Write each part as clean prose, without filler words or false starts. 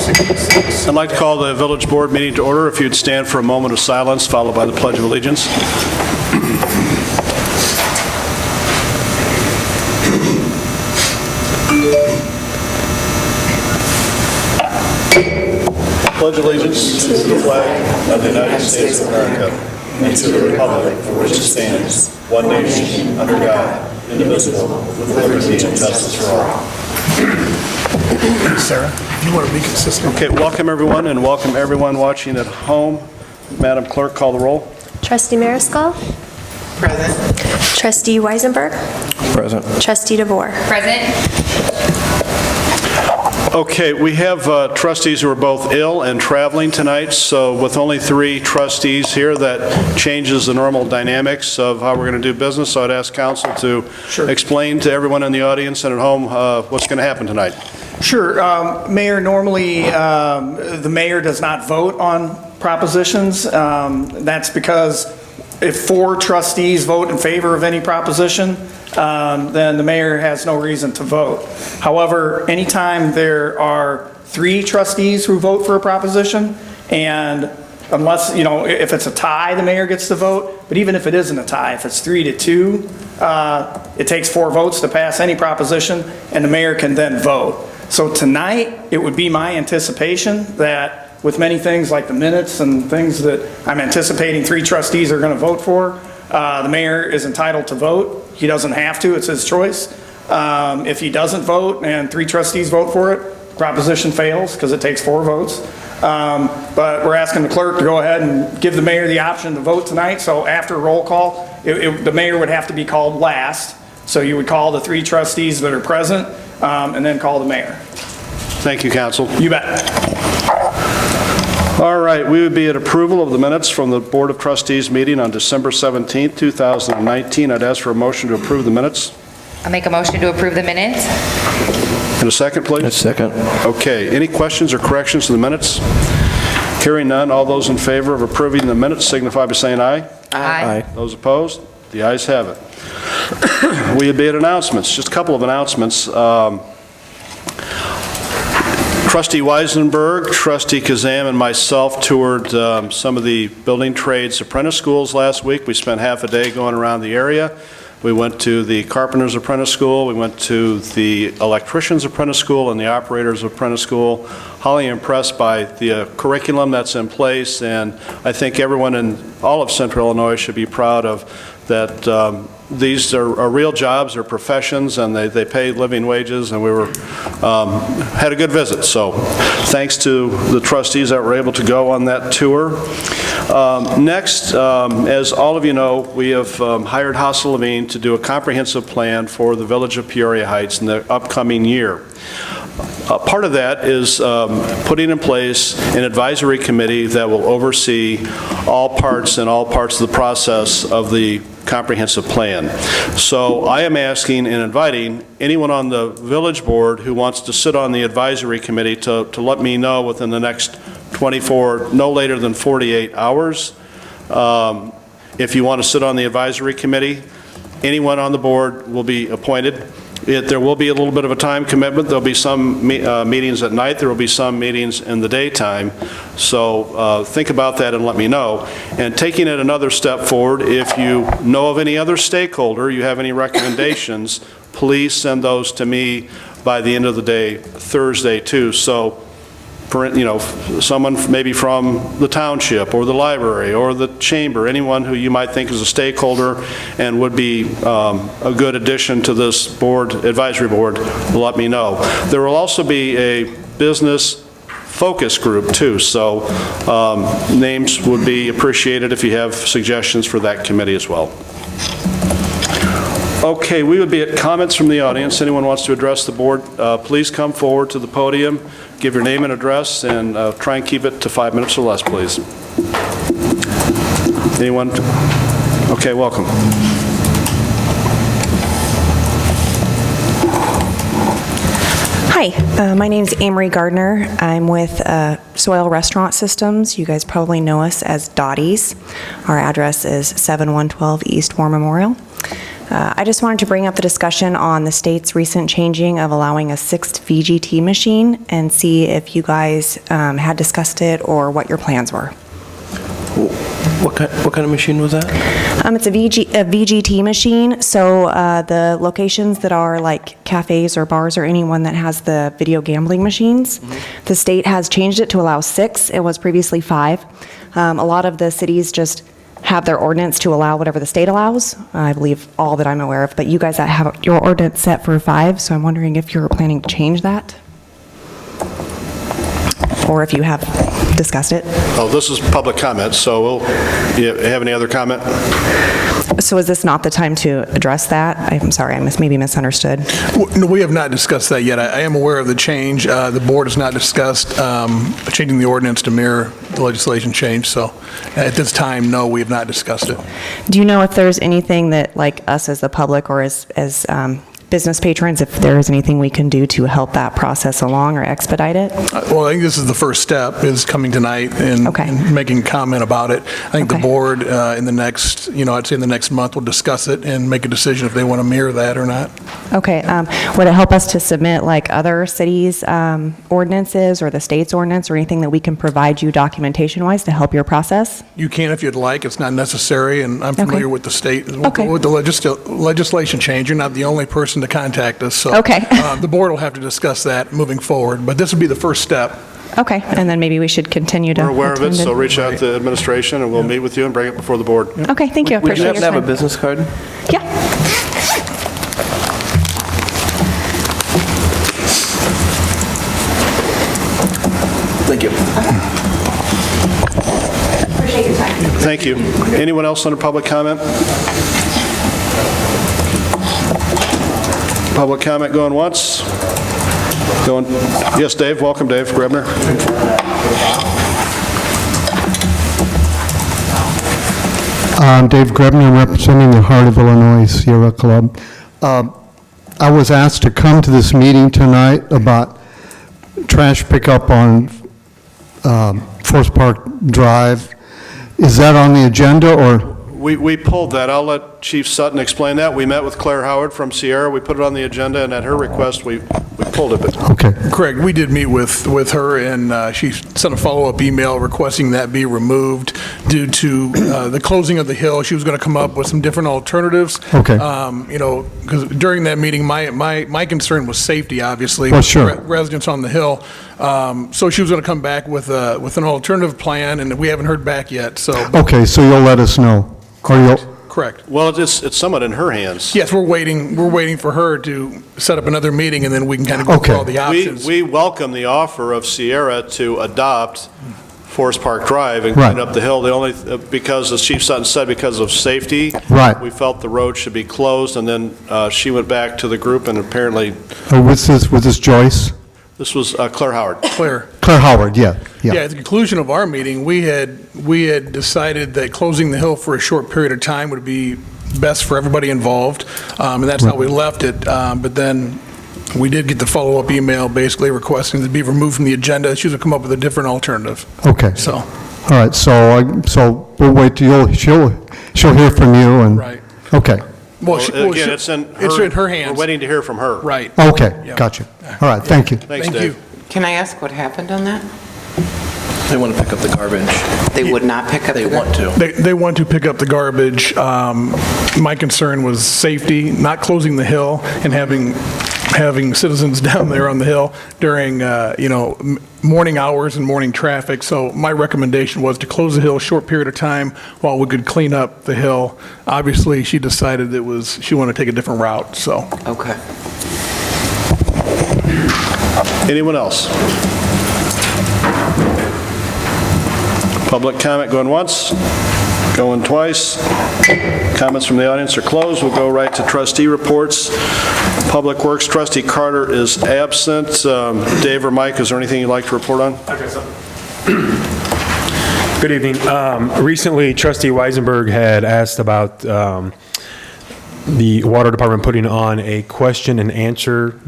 I'd like to call the Village Board meeting to order. If you'd stand for a moment of silence, followed by the Pledge of Allegiance. Pledge allegiance to the flag of the United States of America and to the republic for which it stands, one nation, under God, indivisible, with liberty and justice for all. Sarah, you want to be consistent? Okay, welcome everyone, and welcome everyone watching at home. Madam Clerk, call the roll. Trustee Mariscal? Present. Trustee Weisenberg? Present. Trustee DeVore? Present. Okay, we have trustees who are both ill and traveling tonight, so with only 3 trustees here, that changes the normal dynamics of how we're going to do business. So I'd ask council to explain to everyone in the audience and at home what's going to happen tonight. Sure. Mayor, normally the mayor does not vote on propositions. That's because if 4 trustees vote in favor of any proposition, then the mayor has no reason to vote. However, anytime there are 3 trustees who vote for a proposition, and unless, if it's a tie, the mayor gets to vote, but even if it isn't a tie, if it's 3-2, it takes 4 votes to pass any proposition, and the mayor can then vote. So tonight, it would be my anticipation that with many things like the minutes and things that I'm anticipating 3 trustees are going to vote for, the mayor is entitled to vote. He doesn't have to, it's his choice. If he doesn't vote and 3 trustees vote for it, proposition fails because it takes 4 votes. But we're asking the clerk to go ahead and give the mayor the option to vote tonight. So after roll call, the mayor would have to be called last. So you would call the 3 trustees that are present and then call the mayor. Thank you, council. You bet. All right, we would be at approval of the minutes from the Board of Trustees meeting on December 17th, 2019. I'd ask for a motion to approve the minutes. I'll make a motion to approve the minutes. In a second, please. A second. Okay, any questions or corrections to the minutes? Hearing none, all those in favor of approving the minutes signify by saying aye. Aye. Those opposed? The ayes have it. We would be at announcements. Just a couple of announcements. Trustee Weisenberg, Trustee Kazam, and myself toured some of the building trades apprentice schools last week. We spent half a day going around the area. We went to the Carpenter's Apprentice School, we went to the Electrician's Apprentice School and the Operator's Apprentice School. Highly impressed by the curriculum that's in place, and I think everyone in all of Central Illinois should be proud of that. These are real jobs, they're professions, and they pay living wages, and we had a good visit. So thanks to the trustees that were able to go on that tour. Next, as all of you know, we have hired Hassel Levine to do a comprehensive plan for the Village of Peoria Heights in the upcoming year. Part of that is putting in place an advisory committee that will oversee all parts of the process of the comprehensive plan. So I am asking and inviting anyone on the village board who wants to sit on the advisory committee to let me know within the next 24, no later than 48 hours. If you want to sit on the advisory committee, anyone on the board will be appointed. There will be a little bit of a time commitment. There'll be some meetings at night. There will be some meetings in the daytime. So think about that and let me know. And taking it another step forward, if you know of any other stakeholder, you have any recommendations, please send those to me by the end of the day, Thursday too. So, someone maybe from the township or the library or the chamber, anyone who you might think is a stakeholder and would be a good addition to this advisory board, let me know. There will also be a business focus group too, so names would be appreciated if you have suggestions for that committee as well. Okay, we would be at comments from the audience. Anyone wants to address the board, please come forward to the podium, give your name and address, and try and keep it to 5 minutes or less, please. Anyone? Okay, welcome. Hi, my name is Amory Gardner. I'm with Soil Restaurant Systems. You guys probably know us as Dottie's. Our address is 7112 East War Memorial. I just wanted to bring up the discussion on the state's recent changing of allowing a 6th VGT machine and see if you guys had discussed it or what your plans were. What kind of machine was that? It's a VGT machine, so the locations that are like cafes or bars or anyone that has the video gambling machines, the state has changed it to allow 6. It was previously 5. A lot of the cities just have their ordinance to allow whatever the state allows. I believe all that I'm aware of, but you guys have your ordinance set for 5, so I'm wondering if you're planning to change that? Or if you have discussed it? Oh, this is public comment, so you have any other comment? So is this not the time to address that? I'm sorry, I maybe misunderstood. No, we have not discussed that yet. I am aware of the change. The board has not discussed changing the ordinance to mirror the legislation change, so at this time, no, we have not discussed it. Do you know if there's anything that, like, us as the public or as business patrons, if there is anything we can do to help that process along or expedite it? Well, I think this is the first step, is coming tonight and Okay. and making comment about it. I think the Okay. board in the next, I'd say in the next month will discuss it and make a decision if they want to mirror that or not. Okay, would it help us to submit, like, other cities' ordinances or the state's ordinance or anything that we can provide you documentation-wise to help your process? You can if you'd like. It's not necessary, and I'm familiar with the state, Okay. with the legislation change. You're not the only person to contact us, so. Okay. The board will have to discuss that moving forward, but this would be the first step. Okay, and then maybe we should continue to We're aware of it, attend so reach out to administration, and we'll meet with you and bring it before the board. Okay, thank you, Would you appreciate happen your to have a time. business card? Yeah. Thank you. Thank you. Anyone else under public comment? Public comment going once? Going, yes, Dave, welcome, Dave Grebner. I'm Dave Grebner, representing the Heart of Illinois Sierra Club. I was asked to come to this meeting tonight about trash pickup on Forest Park Drive. Is that on the agenda, or? We pulled that. I'll let Chief Sutton explain that. We met with Claire Howard from Sierra. We put it on the agenda, and at her request, we pulled it. But Okay. Correct. We did meet with her, and she sent a follow-up email requesting that be removed due to the closing of the hill. She was going to come up with some different alternatives. Okay. Because during that meeting, my concern was safety, obviously. Well, sure. with residents on the hill. So she was going to come back with an alternative plan, and we haven't heard back yet, so. Okay, so you'll let us know? Or you'll? Correct. well, it's somewhat in her hands. Yes, we're waiting for her to set up another meeting, and then we can kind of go through all the options. We welcome the offer of Sierra to adopt Forest Park Drive and Right. clean up the hill. The only, because, as Chief Sutton said, because of safety. Right. We felt the road should be closed, and then she went back to the group, and apparently, Was this Joyce? this was Claire Howard. Claire. Claire Howard, yeah. Yeah, at the conclusion of our meeting, we had decided that closing the hill for a short period of time would be best for everybody involved, and that's how we left it. But then we did get the follow-up email basically requesting to be removed from the agenda. She was going to come up with a different alternative. Okay. So, All right, so we'll wait till she'll hear from you and. right. Okay, Well, Again, it's in her hands. We're waiting to hear from her. Right. okay, Yeah. gotcha. All right, thank you. Thanks, Thank Dave. you. Can I ask what happened on that? They want to pick up the garbage. They would not pick up They the want to. They want to pick up the garbage. My concern was safety, not closing the hill and having citizens down there on the hill during, morning hours and morning traffic. So my recommendation was to close the hill a short period of time while we could clean up the hill. Obviously, she decided she wanted to take a different route, so. Okay. Anyone else? Public comment going once, going twice. Comments from the audience are closed. We'll go right to trustee reports. Public Works, Trustee Carter is absent. Dave or Mike, is there anything you'd like to report on? Good evening. Recently, Trustee Weisenberg had asked about the Water Department putting on a question and answer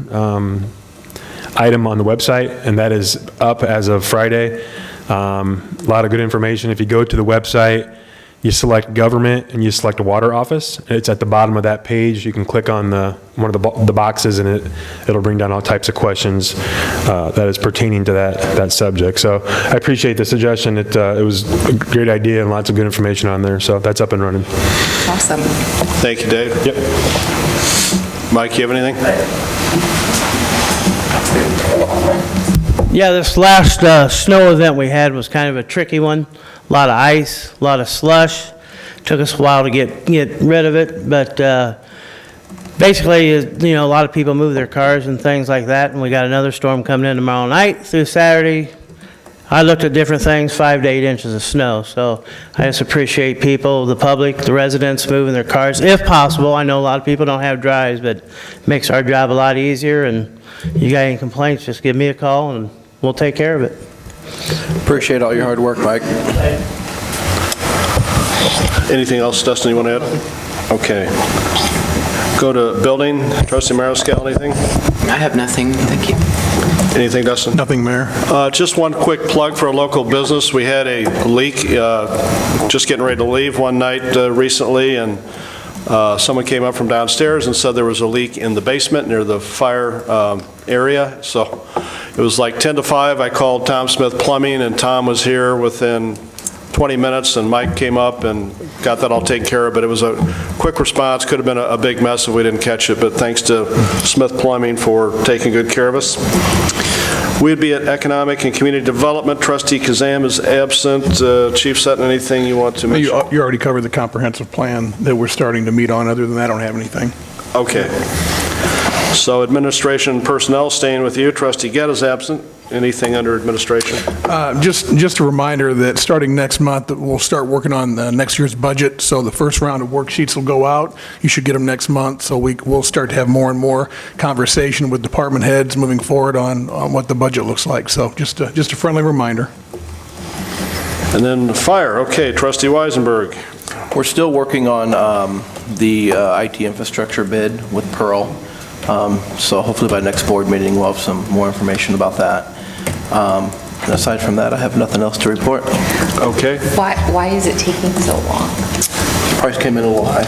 item on the website, and that is up as of Friday. A lot of good information. If you go to the website, you select government and you select water office. It's at the bottom of that page. You can click on one of the boxes and it'll bring down all types of questions that is pertaining to that subject. So I appreciate the suggestion. It was a great idea and lots of good information on there. So that's up and running. Awesome. Thank you, Dave. Yep. Mike, you have anything? Yeah, this last snow event we had was kind of a tricky one. A lot of ice, a lot of slush. Took us a while to get rid of it, but basically, you know, a lot of people move their cars and things like that, and we got another storm coming in tomorrow night through Saturday. I looked at different things, 5 to 8 inches of snow, so I just appreciate people, the public, the residents moving their cars, if possible. I know a lot of people don't have drives, but it makes our job a lot easier, and you got any complaints, just give me a call, and we'll take care of it. Appreciate all your hard work, Mike. Anything else, Dustin, you want to add? Okay. Go to building. Trustee Mariscal, anything? I have nothing, thank you. Anything, Dustin? Nothing, Mayor. Just one quick plug for a local business. We had a leak, just getting ready to leave one night recently, and someone came up from downstairs and said there was a leak in the basement near the fire area. So it was like 10 to 5. I called Tom Smith Plumbing, and Tom was here within 20 minutes, and Mike came up and got that all taken care of, but it was a quick response. Could have been a big mess if we didn't catch it, but thanks to Smith Plumbing for taking good care of us. We'd be at Economic and Community Development. Trustee Kazam is absent. Chief Sutton, anything you want to mention? You already covered the comprehensive plan that we're starting to meet on. Other than that, I don't have anything. Okay. So administration and personnel staying with you. Trustee Gett is absent. Anything under administration? Just a reminder that starting next month, we'll start working on next year's budget. So the first round of worksheets will go out. You should get them next month. So we'll start to have more and more conversation with department heads moving forward on what the budget looks like. So just a friendly reminder. And then fire. Okay, Trustee Weisenberg. We're still working on the IT infrastructure bid with Pearl. So hopefully by next board meeting, we'll have some more information about that. And aside from that, I have nothing else to report. Okay. Why is it taking so long? Price came in a little high.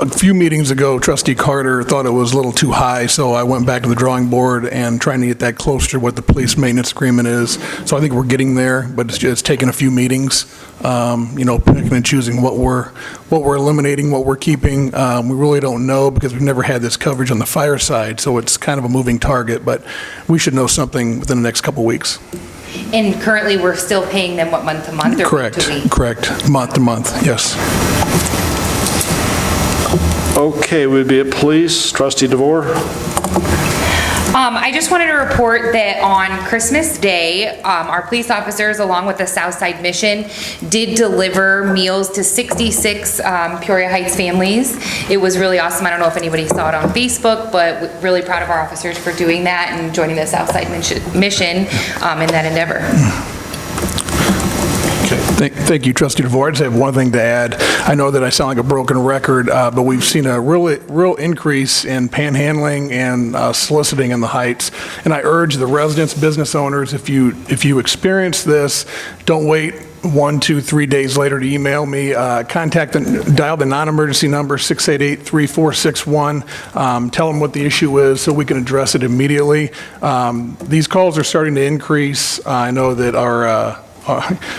A few meetings ago, Trustee Carter thought it was a little too high, so I went back to the drawing board and trying to get that closer to what the police maintenance agreement is. So I think we're getting there, but it's taken a few meetings, you know, picking and choosing what we're eliminating, what we're keeping. We really don't know because we've never had this coverage on the fire side, so it's kind of a moving target, but we should know something within the next couple weeks. And currently, we're still paying them, what, month to month or Correct, week to week? correct, month to month, yes. Okay, we'd be at police. Trustee DeVore. I just wanted to report that on Christmas Day, our police officers, along with the Southside Mission, did deliver meals to 66 Peoria Heights families. It was really awesome. I don't know if anybody saw it on Facebook, but really proud of our officers for doing that and joining the Southside Mission in that endeavor. Thank you, Trustee DeVore. I just have one thing to add. I know that I sound like a broken record, but we've seen a real increase in panhandling and soliciting in the Heights. And I urge the residents, business owners, if you experience this, don't wait 1, 2, 3 days later to email me. Dial the non-emergency number 688-3461. Tell them what the issue is so we can address it immediately. These calls are starting to increase. I know that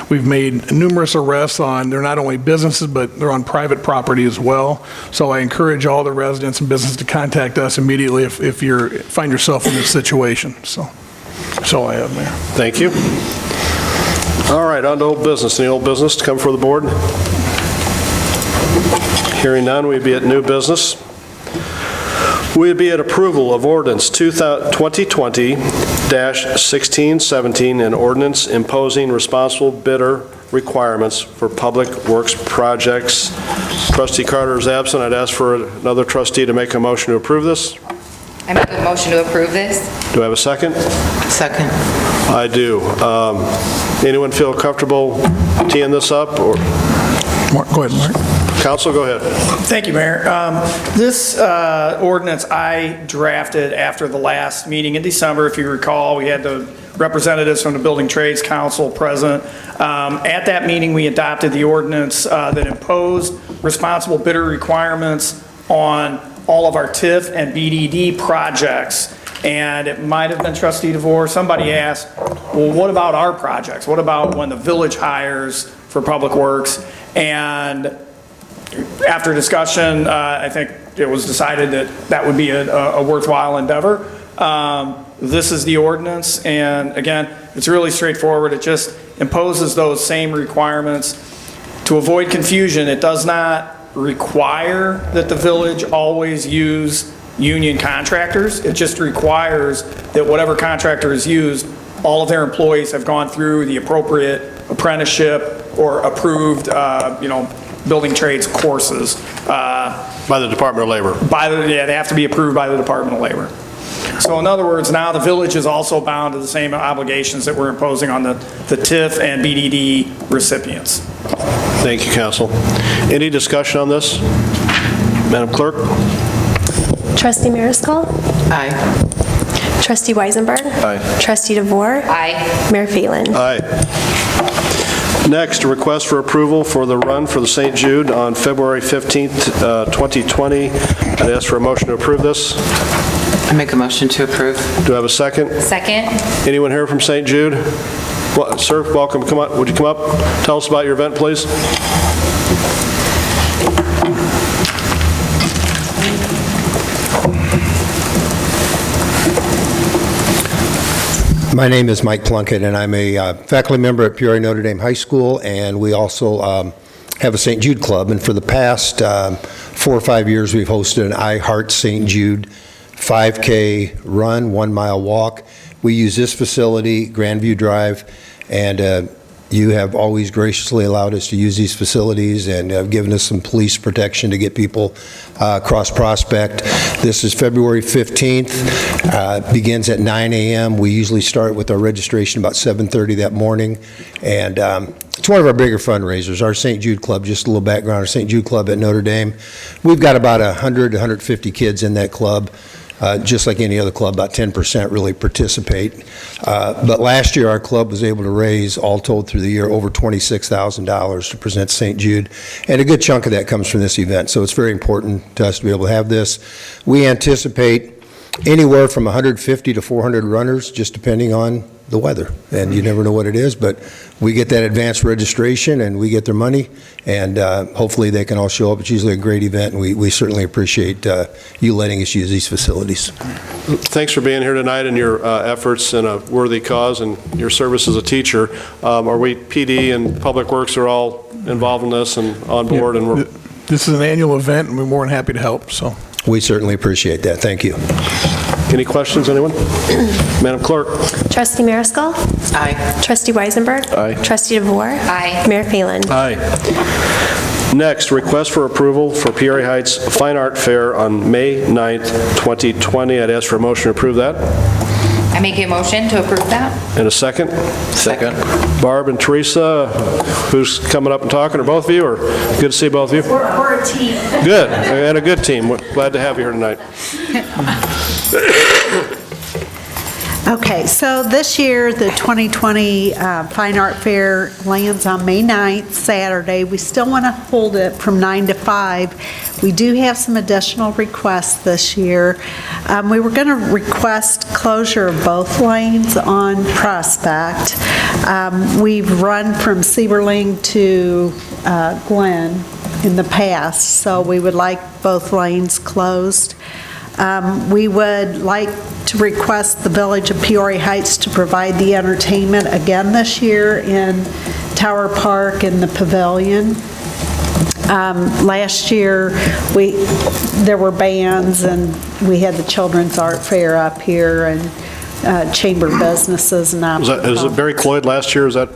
we've made numerous arrests they're not only businesses, but they're on private property as well. So I encourage all the residents and businesses to contact us immediately if you find yourself in this situation. So that's all I have, Mayor. Thank you. All right, on to old business. Any old business to come before the board? Hearing none, we'd be at new business. We'd be at approval of ordinance 2020-1617, an ordinance imposing responsible bidder requirements for public works projects. Trustee Carter is absent. I'd ask for another trustee to make a motion to approve this. I make a motion to approve this. Do I have a second? Second. I do. Anyone feel comfortable teeing this up? Or Go ahead, Mark. Council, go ahead. Thank you, Mayor. This ordinance I drafted after the last meeting in December. If you recall, we had the representatives from the Building Trades Council present. At that meeting, we adopted the ordinance that imposed responsible bidder requirements on all of our TIF and BDD projects. And it might have been Trustee DeVore, somebody asked, well, what about our projects? What about when the village hires for Public Works? And after discussion, I think it was decided that that would be a worthwhile endeavor. This is the ordinance, and again, it's really straightforward. It just imposes those same requirements. To avoid confusion, it does not require that the village always use union contractors. It just requires that whatever contractor is used, all of their employees have gone through the appropriate apprenticeship or approved, building trades courses. By the Department of Labor. Yeah, they have to be approved by the Department of Labor. So in other words, now the village is also bound to the same obligations that we're imposing on the TIF and BDD recipients. Thank you, Council. Any discussion on this? Madam Clerk? Trustee Mariscal? Aye. Trustee Weisenberg? Aye. Trustee DeVore? Aye. Mayor Phelan? Aye. Next, a request for approval for the run for the St. Jude on February 15th, 2020. I'd ask for a motion to approve this. I make a motion to approve. Do I have a second? Second. Anyone here from St. Jude? Well, sir, welcome. Come on. Would you come up? Tell us about your event, please. My name is Mike Plunkett, and I'm a faculty member at Peoria Notre Dame High School, and we also have a St. Jude Club. And for the past 4 or 5 years, we've hosted an I Heart St. Jude 5K run, 1 mile walk. We use this facility, Grandview Drive, and you have always graciously allowed us to use these facilities and have given us some police protection to get people across Prospect. This is February 15th, begins at 9 a.m. We usually start with our registration about 7:30 that morning, and it's one of our bigger fundraisers. Our St. Jude Club, just a little background, our St. Jude Club at Notre Dame, we've got about 100 to 150 kids in that club. Just like any other club, about 10% really participate. But last year, our club was able to raise, all told through the year, over $26,000 to present St. Jude. And a good chunk of that comes from this event. So it's very important to us to be able to have this. We anticipate anywhere from 150 to 400 runners, just depending on the weather. And you never know what it is, but we get that advanced registration and we get their money, and hopefully they can all show up. It's usually a great event, and we certainly appreciate you letting us use these facilities. Thanks for being here tonight and your efforts in a worthy cause and your service as a teacher. Are we, PD and Public Works are all involved in this and on board? Yeah, And we're this is an annual event, and we're more than happy to help, so. We certainly appreciate that. Thank you. Any questions, anyone? Madam Clerk? Trustee Mariscal? Aye. Trustee Weisenberg? Aye. Trustee DeVore? Aye. Mayor Phelan? Aye. Next, request for approval for Peoria Heights Fine Art Fair on May 9th, 2020. I'd ask for a motion to approve that. I make a motion to approve that. And a second? Second. Barb and Teresa, who's coming up and talking, or both of you, or good to see both of you? We're a team. Good, and a good team. We're glad to have you here tonight. Okay, so this year, the 2020 Fine Art Fair lands on May 9th, Saturday. We still want to hold it from 9 to 5. We do have some additional requests this year. We were going to request closure of both lanes on Prospect. We've run from Sieberling to Glen in the past, so we would like both lanes closed. We would like to request the Village of Peoria Heights to provide the entertainment again this year in Tower Park and the Pavilion. Last year, there were bands, and we had the Children's Art Fair up here, and chamber businesses and Was it Barry Cloyd last year? Is that?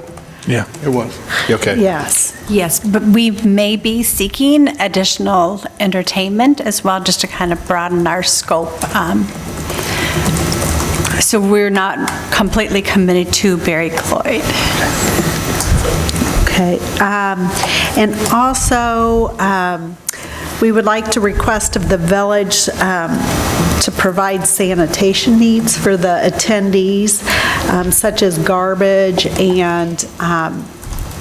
Yeah, it was. Okay. Yes. Yes, but we may be seeking additional entertainment as well, just to kind of broaden our scope. So we're not completely committed to Barry Cloyd. Okay. And also, we would like to request of the village to provide sanitation needs for the attendees, such as garbage and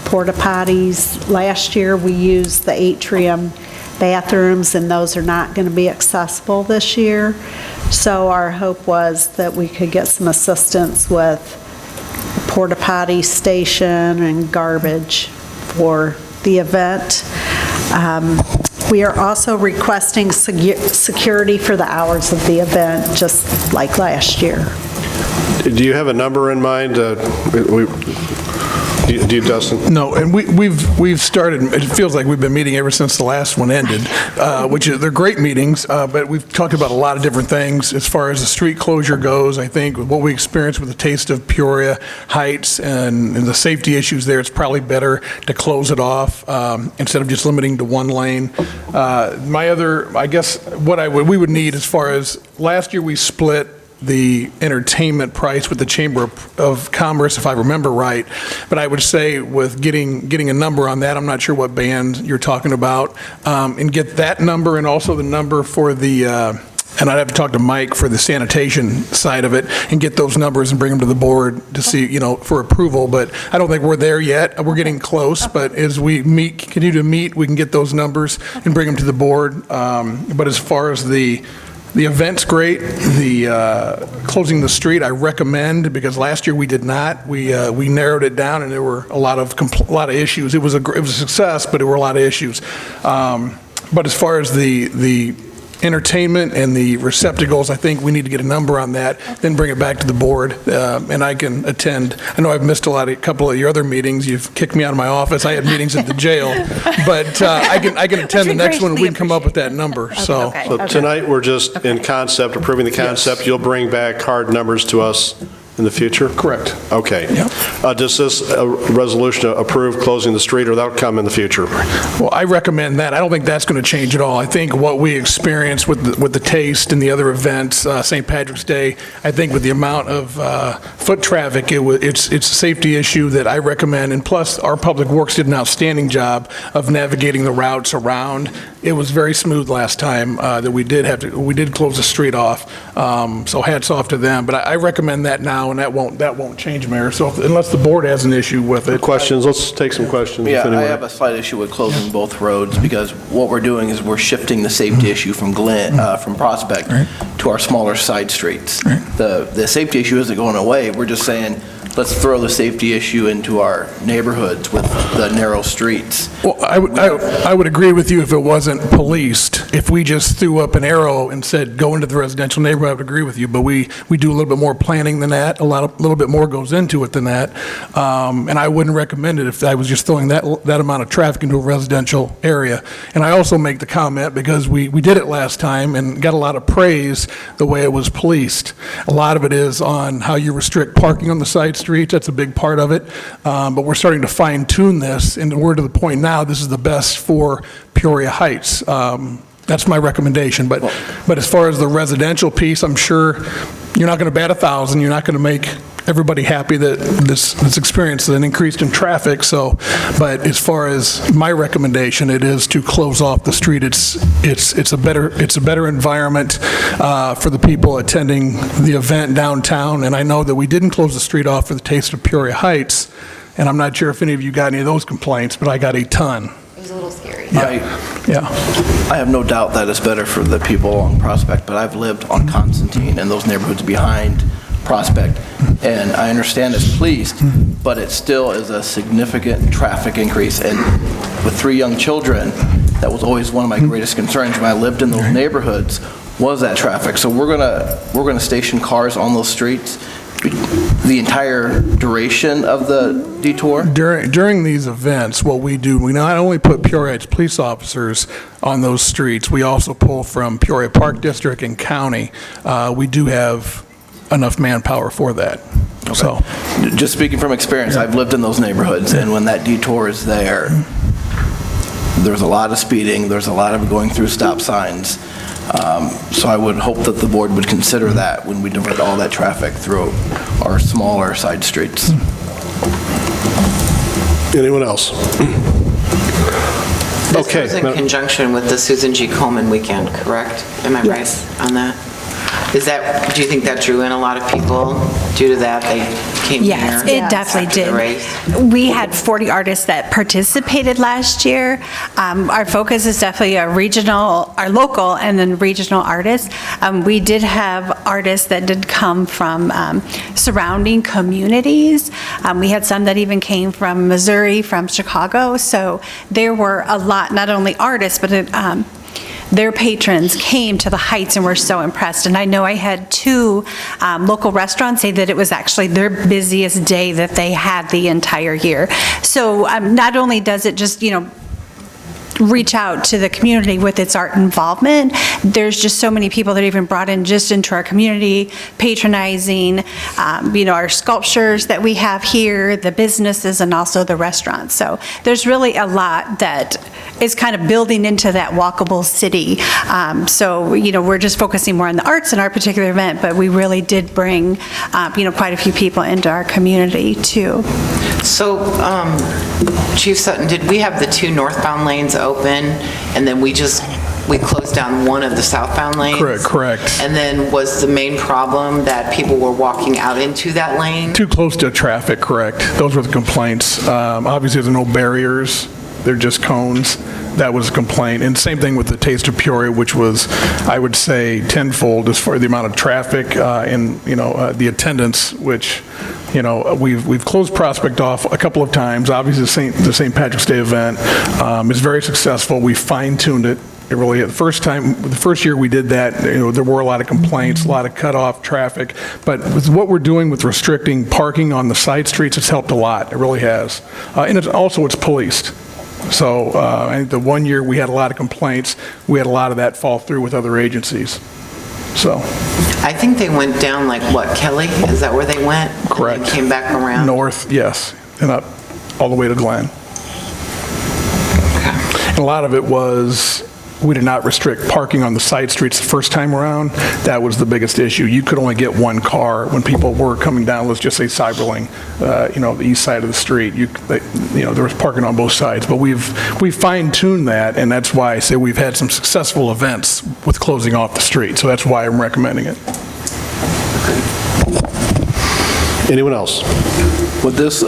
porta potties. Last year, we used the atrium bathrooms, and those are not going to be accessible this year. So our hope was that we could get some assistance with porta potty station and garbage for the event. We are also requesting security for the hours of the event, just like last year. Do you have a number in mind? Do you, Dustin? No, and we've started, it feels like we've been meeting ever since the last one ended, which is, they're great meetings, but we've talked about a lot of different things. As far as the street closure goes, I think what we experienced with the Taste of Peoria Heights and the safety issues there, it's probably better to close it off instead of just limiting to one lane. My other, I guess, we would need as far as, last year we split the entertainment price with the Chamber of Commerce, if I remember right. But I would say with getting a number on that, I'm not sure what band you're talking about, and get that number and also the number for the, and I'd have to talk to Mike for the sanitation side of it and get those numbers and bring them to the board to see, for approval. But I don't think we're there yet. We're getting close, but as we continue to meet, we can get those numbers and bring them to the board. But as far as the event's great. The closing the street, I recommend, because last year we did not. We narrowed it down, and there were a lot of issues. It was a success, but there were a lot of issues. But as far as the entertainment and the receptacles, I think we need to get a number on that, then bring it back to the board, and I can attend. I know I've missed a couple of your other meetings. You've kicked me out of my office. I had meetings at the jail, but I can attend the next one, and we can come up with that number. So tonight, we're just in concept, approving the concept. Yes. You'll bring back hard numbers to us in the future? Correct. Okay. Yep. Does this resolution approve closing the street, or that'll come in the future? Well, I recommend that. I don't think that's going to change at all. I think what we experienced with the Taste and the other events, St. Patrick's Day, I think with the amount of foot traffic, it's a safety issue that I recommend. And plus, our Public Works did an outstanding job of navigating the routes around. It was very smooth last time that we did close the street off. So hats off to them. But I recommend that now, and that won't change, Mayor. So unless the board has an issue with it. Questions? Let's take some questions. Yeah, I have a slight issue with closing both roads, because what we're doing is we're shifting the safety issue from from Prospect to our smaller side streets. The safety issue isn't going away. We're just saying, let's throw the safety issue into our neighborhoods with the narrow streets. Well, I would agree with you if it wasn't policed. If we just threw up an arrow and said, go into the residential neighborhood, I would agree with you. But we do a little bit more planning than that. A little bit more goes into it than that. And I wouldn't recommend it if I was just throwing that amount of traffic into a residential area. And I also make the comment because we did it last time and got a lot of praise the way it was policed. A lot of it is on how you restrict parking on the side streets. That's a big part of it. But we're starting to fine tune this, and we're to the point now this is the best for Peoria Heights. That's my recommendation. But as far as the residential piece, I'm sure you're not going to bat 1,000. You're not going to make everybody happy that this experience is an increase in traffic. So, but as far as my recommendation, it is to close off the street. It's a better environment for the people attending the event downtown. And I know that we didn't close the street off for the Taste of Peoria Heights, and I'm not sure if any of you got any of those complaints, but I got a ton. It was a little scary. I have no doubt that it's better for the people along Prospect, but I've lived on Constantine and those neighborhoods behind Prospect, and I understand it's policed, but it still is a significant traffic increase. And with 3 young children, that was always one of my greatest concerns when I lived in those neighborhoods, was that traffic. So we're gonna station cars on those streets the entire duration of the detour? During these events, what we do, we not only put Peoria Heights police officers on those streets, we also pull from Peoria Park District and County. We do have enough manpower for that. Okay. So, just speaking from experience, I've lived in those neighborhoods, and when that detour is there, there's a lot of speeding, there's a lot of going through stop signs. So I would hope that the board would consider that when we divert all that traffic through our smaller side streets. Anyone else? This Okay. was in conjunction with the Susan G. Komen weekend, correct? Am I right on that? Do you think that drew in a lot of people due to that? They came here? Yes, it definitely after the did. race? We had 40 artists that participated last year. Our focus is definitely our local and then regional artists. We did have artists that did come from surrounding communities. We had some that even came from Missouri, from Chicago. So there were a lot, not only artists, but their patrons came to the Heights and were so impressed. And I know I had 2 local restaurants say that it was actually their busiest day that they had the entire year. So not only does it just, reach out to the community with its art involvement, there's just so many people that are even brought in just into our community, patronizing, our sculptures that we have here, the businesses, and also the restaurants. So there's really a lot that is kind of building into that walkable city. So, we're just focusing more on the arts in our particular event, but we really did bring, quite a few people into our community too. So, Chief Sutton, did we have the 2 northbound lanes open, and then we closed down one of the southbound lanes? Correct. And then was the main problem that people were walking out into that lane? Too close to traffic, correct. Those were the complaints. Obviously, there's no barriers. They're just cones. That was a complaint. And same thing with the Taste of Peoria, which was, I would say, tenfold as far as the amount of traffic and, the attendance, which, we've closed Prospect off a couple of times. Obviously, the St. Patrick's Day event is very successful. We fine-tuned it. It really, the first year we did that, there were a lot of complaints, a lot of cut-off traffic. But with what we're doing with restricting parking on the side streets, it's helped a lot. It really has. And it's policed. So I think the one year we had a lot of complaints, we had a lot of that fall through with other agencies. So. I think they went down Kelly? Is that where they went? Correct. And came back around? North, yes, and up all the way to Glen. Okay. And a lot of it was, we did not restrict parking on the side streets the first time around. That was the biggest issue. You could only get one car when people were coming down, let's just say Cyberling, the east side of the street. There was parking on both sides. But we've fine-tuned that, and that's why I say we've had some successful events with closing off the street. So that's why I'm recommending it. Anyone else? Would this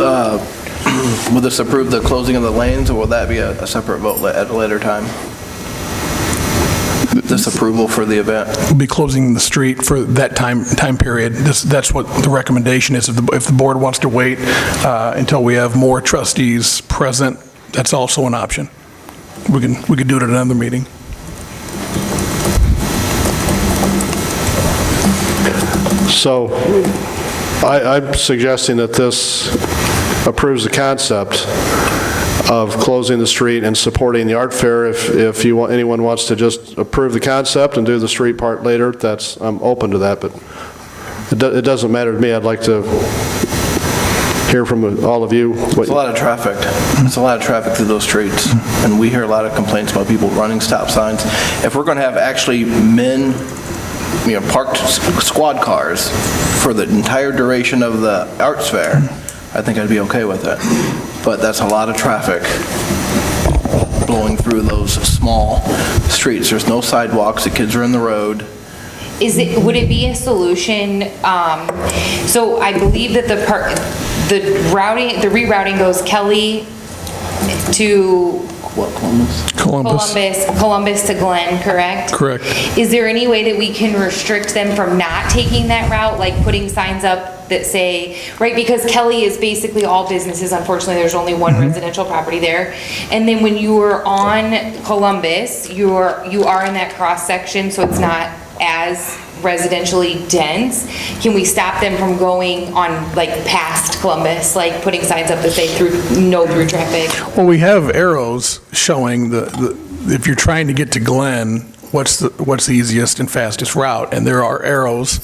approve the closing of the lanes, or will that be a separate vote at a later time? This approval for the event? We'll be closing the street for that time period. That's what the recommendation is. If the board wants to wait until we have more trustees present, that's also an option. We could do it at another meeting. So I'm suggesting that this approves the concept of closing the street and supporting the art fair. If anyone wants to just approve the concept and do the street part later, I'm open to that, but it doesn't matter to me. I'd like to hear from all of you. It's a lot of traffic. It's a lot of traffic through those streets, and we hear a lot of complaints about people running stop signs. If we're going to have actually men, parked squad cars for the entire duration of the arts fair, I think I'd be okay with it. But that's a lot of traffic blowing through those small streets. There's no sidewalks, the kids are in the road. Would it be a solution, so I believe that the rerouting goes Kelly to Columbus to Glen, correct? Correct. Is there any way that we can restrict them from not taking that route, like putting signs up that say, right, because Kelly is basically all businesses, unfortunately, there's only one residential property there. And then when you are on Columbus, you are in that cross section, so it's not as residentially dense. Can we stop them from going on past Columbus, putting signs up that say no through traffic? Well, we have arrows showing if you're trying to get to Glen, what's the easiest and fastest route, and there are arrows.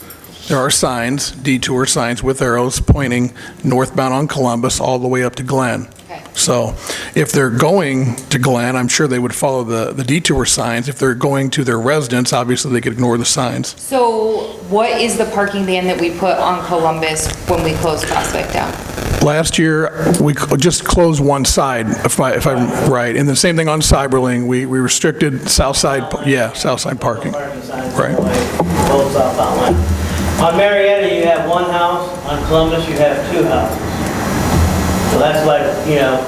There are signs, detour signs with arrows pointing northbound on Columbus all the way up to Glen. Okay. So if they're going to Glen, I'm sure they would follow the detour signs. If they're going to their residence, obviously they could ignore the signs. So what is the parking ban that we put on Columbus when we closed Prospect down? Last year, we just closed one side, if I'm right, and the same thing on Cyberling, we restricted south side parking. Right. Both southbound lanes. On Marietta, you have one house. On Columbus, you have two houses. So that's like,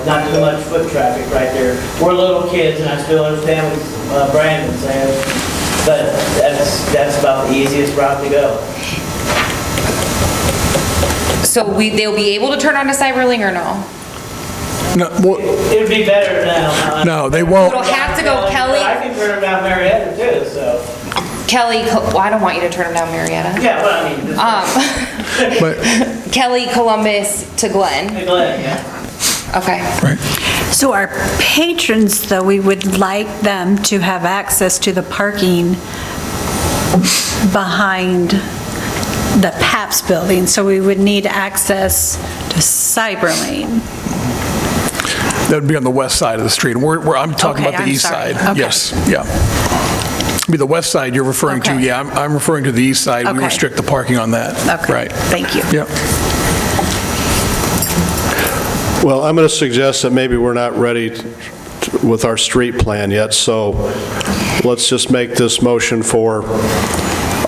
not too much foot traffic right there. We're little kids, and I still understand what Brandon's saying, but that's about the easiest route to go. So they'll be able to turn onto Cyberling or no? No, well, It'd be better now. no, they won't. It'll have to go Kelly. I can turn them down Marietta too, so. Kelly, well, I don't want you to turn them down Marietta. Yeah, but I mean. But, Kelly, Columbus to Glen. Glen, yeah. Okay. right. So our patrons, though, we would like them to have access to the parking behind the PAPS building, so we would need access to Cyberlane. That would be on the west side of the street. I'm talking Okay, about the I'm east sorry. side. Okay. Yes, yeah. Be the west side you're referring to, Okay. yeah. I'm referring to the east side. We Okay. restrict the parking on that. Okay. Right. Thank you. Yep. Well, I'm going to suggest that maybe we're not ready with our street plan yet, so let's just make this motion for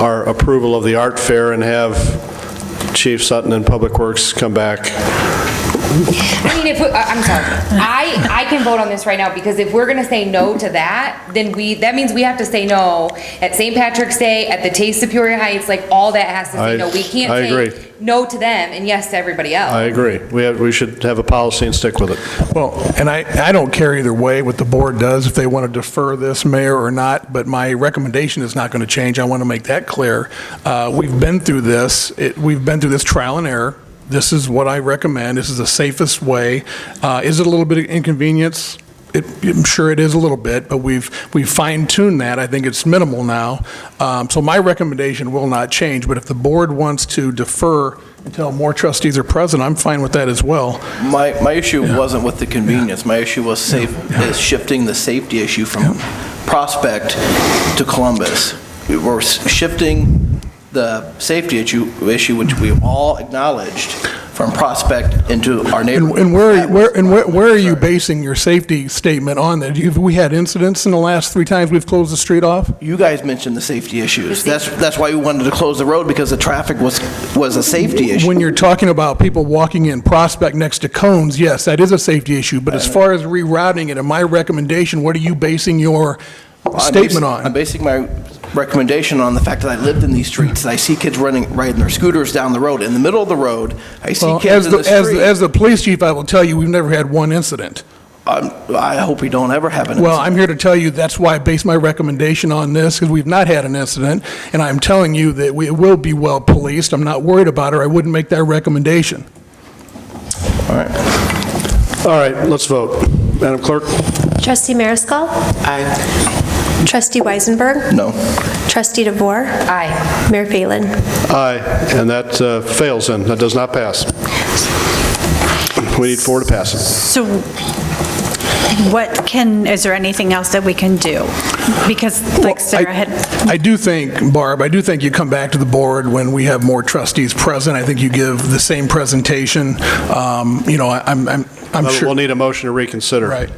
our approval of the art fair and have Chief Sutton and Public Works come back. I mean, I'm sorry, I can vote on this right now, because if we're gonna say no to that, then that means we have to say no at St. Patrick's Day, at the Taste of Peoria Heights, like, all that has to say no. We can't I agree. say no to them and yes to everybody else. I agree. We should have a policy and stick with it. Well, and I don't care either way what the board does, if they want to defer this, Mayor, or not, but my recommendation is not going to change. I want to make that clear. We've been through this. We've been through this trial and error. This is what I recommend. This is the safest way. Is it a little bit of inconvenience? I'm sure it is a little bit, but we've fine-tuned that. I think it's minimal now. So my recommendation will not change, but if the board wants to defer until more trustees are present, I'm fine with that as well. My issue wasn't with the convenience. My issue was is shifting the safety issue from Prospect to Columbus. We're shifting the safety issue, which we've all acknowledged, from Prospect into our neighborhood. And where are you basing your safety statement on that? Have we had incidents in the last 3 times we've closed the street off? You guys mentioned the safety issues. That's why we wanted to close the road, because the traffic was a safety issue. When you're talking about people walking in Prospect next to cones, yes, that is a safety issue. But as far as rerouting it, and my recommendation, what are you basing your statement on? I'm basing my recommendation on the fact that I lived in these streets, and I see kids riding their scooters down the road. In the middle of the road, I see kids in the street. As the police chief, I will tell you, we've never had one incident. I hope we don't ever have an Well, incident. I'm here to tell you that's why I base my recommendation on this, because we've not had an incident, and I'm telling you that we will be well policed. I'm not worried about it, or I wouldn't make that recommendation. All right. All right, let's vote. Madam Clerk? Trustee Mariscal? Aye. Trustee Weisenberg? No. Trustee DeVore? Aye. Mayor Phelan? Aye, and that fails then. That does not pass. We need 4 to pass it. So is there anything else that we can do? Because like Sarah had. I do think, Barb, you come back to the board when we have more trustees present. I think you give the same presentation. I'm sure. We'll need a motion to reconsider. Right.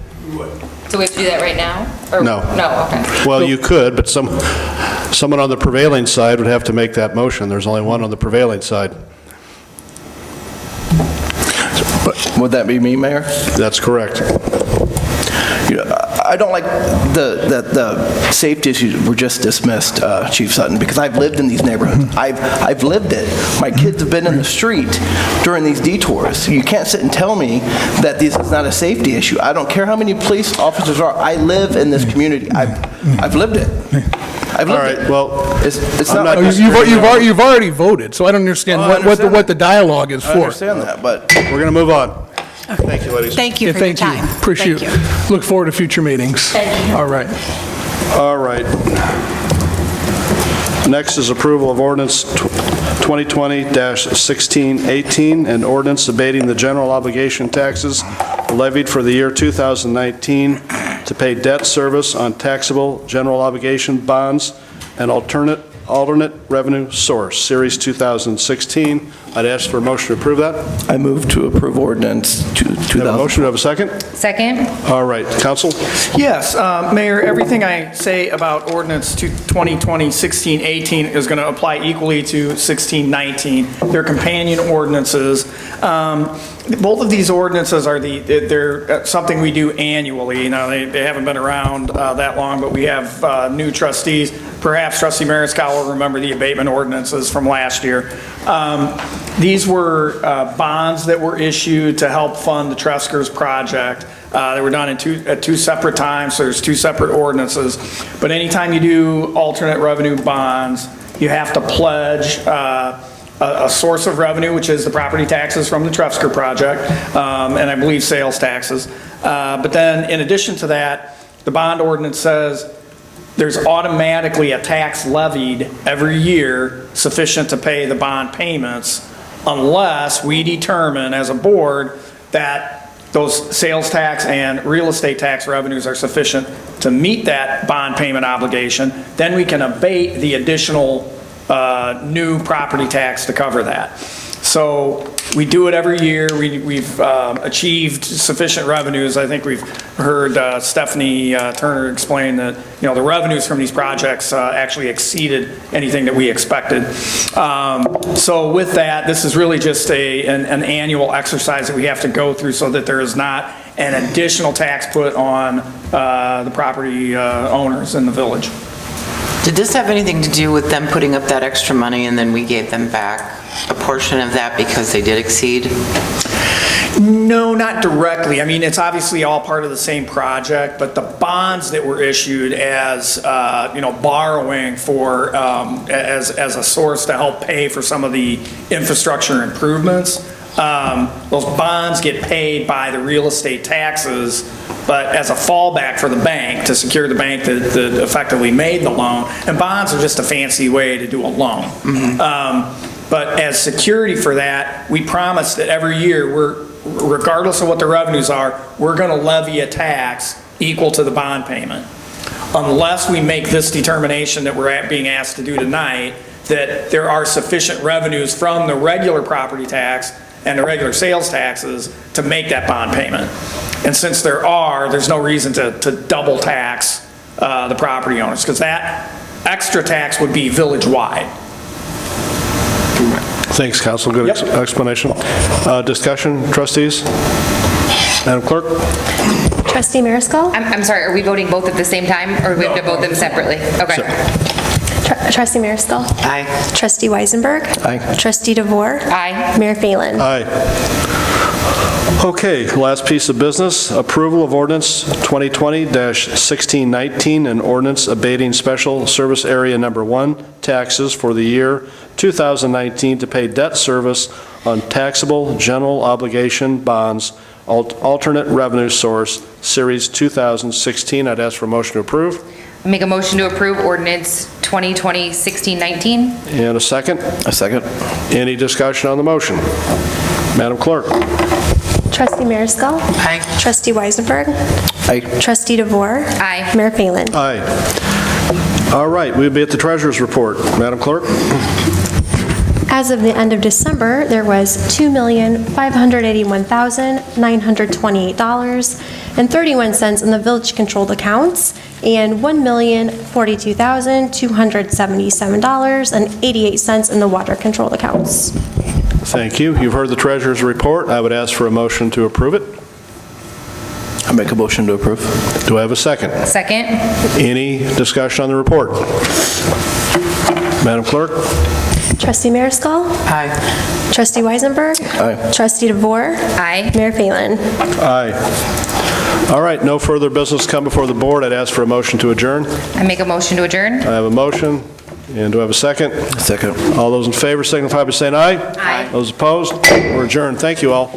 So we have to do that right now? Or- No. No, okay. Well, you could, but someone on the prevailing side would have to make that motion. There's only one on the prevailing side. Would that be me, Mayor? That's correct. I don't like the safety issues were just dismissed, Chief Sutton, because I've lived in these neighborhoods. I've lived it. My kids have been in the street during these detours. You can't sit and tell me that this is not a safety issue. I don't care how many police officers are. I live in this community. I've lived it. I've lived it. Well, it's not. You've already voted, so I don't understand what the dialogue is for. I understand that, but we're going to move on. Thank you, ladies. Thank you for your time. Appreciate it. Look forward to future meetings. Thank you. All right. All right. Next is approval of ordinance 2020-1618, an ordinance abating the general obligation taxes levied for the year 2019 to pay debt service on taxable general obligation bonds and alternate alternate revenue source, Series 2016. I'd ask for a motion to approve that. I move to approve ordinance Have a motion, have a second? Second? All right, council? Yes, Mayor, everything I say about ordinance 2020-1618 is going to apply equally to 1619. They're companion ordinances. Both of these ordinances they're something we do annually. Now, they haven't been around that long, but we have new trustees. Perhaps Trustee Mariscal will remember the abatement ordinances from last year. These were bonds that were issued to help fund the Treskers project. They were done at two separate times, so there's two separate ordinances. But anytime you do alternate revenue bonds, you have to pledge a source of revenue, which is the property taxes from the Tresker project, and I believe sales taxes. But then, in addition to that, the bond ordinance says there's automatically a tax levied every year sufficient to pay the bond payments unless we determine as a board that those sales tax and real estate tax revenues are sufficient to meet that bond payment obligation. Then we can abate the additional new property tax to cover that. So we do it every year. We've achieved sufficient revenues. I think we've heard Stephanie Turner explain that, the revenues from these projects actually exceeded anything that we expected. So with that, this is really just an annual exercise that we have to go through so that there is not an additional tax put on the property owners in the village. Did this have anything to do with them putting up that extra money and then we gave them back a portion of that because they did exceed? No, not directly. I mean, it's obviously all part of the same project, but the bonds that were issued as, borrowing for, as a source to help pay for some of the infrastructure improvements, those bonds get paid by the real estate taxes, but as a fallback for the bank to secure the bank that effectively made the loan. And bonds are just a fancy way to do a loan. But as security for that, we promise that every year, regardless of what the revenues are, we're going to levy a tax equal to the bond payment. Unless we make this determination that we're being asked to do tonight, that there are sufficient revenues from the regular property tax and the regular sales taxes to make that bond payment. And since there's no reason to double tax the property owners, because that extra tax would be village-wide. Thanks, council. Good explanation. Discussion, trustees? Madam Clerk? Trustee Mariscal? I'm sorry, are we voting both at the same time, or do we have to vote them separately? Okay. Trustee Mariscal? Aye. Trustee Weisenberg? Aye. Trustee DeVore? Aye. Mayor Phelan? Aye. Okay, last piece of business, approval of ordinance 2020-1619, an ordinance abating special service area number 1 taxes for the year 2019 to pay debt service on taxable general obligation bonds, alternate revenue source, Series 2016. I'd ask for a motion to approve. Make a motion to approve ordinance 2020-1619. And a second? A second. Any discussion on the motion? Madam Clerk? Trustee Mariscal? Aye. Trustee Weisenberg? Aye. Trustee DeVore? Aye. Mayor Phelan? Aye. All right, we'll be at the treasurer's report. Madam Clerk? As of the end of December, there was $2,581,928.31 in the village-controlled accounts and $1,042,277.88 in the water-controlled accounts. Thank you. You've heard the treasurer's report. I would ask for a motion to approve it. I make a motion to approve. Do I have a second? Second? Any discussion on the report? Madam Clerk? Trustee Mariscal? Aye. Trustee Weisenberg? Aye. Trustee DeVore? Aye. Mayor Phelan? Aye. All right, no further business come before the board. I'd ask for a motion to adjourn. I make a motion to adjourn. I have a motion. And do I have a second? Second. All those in favor signify by saying aye. Aye. Those opposed? We're adjourned. Thank you all.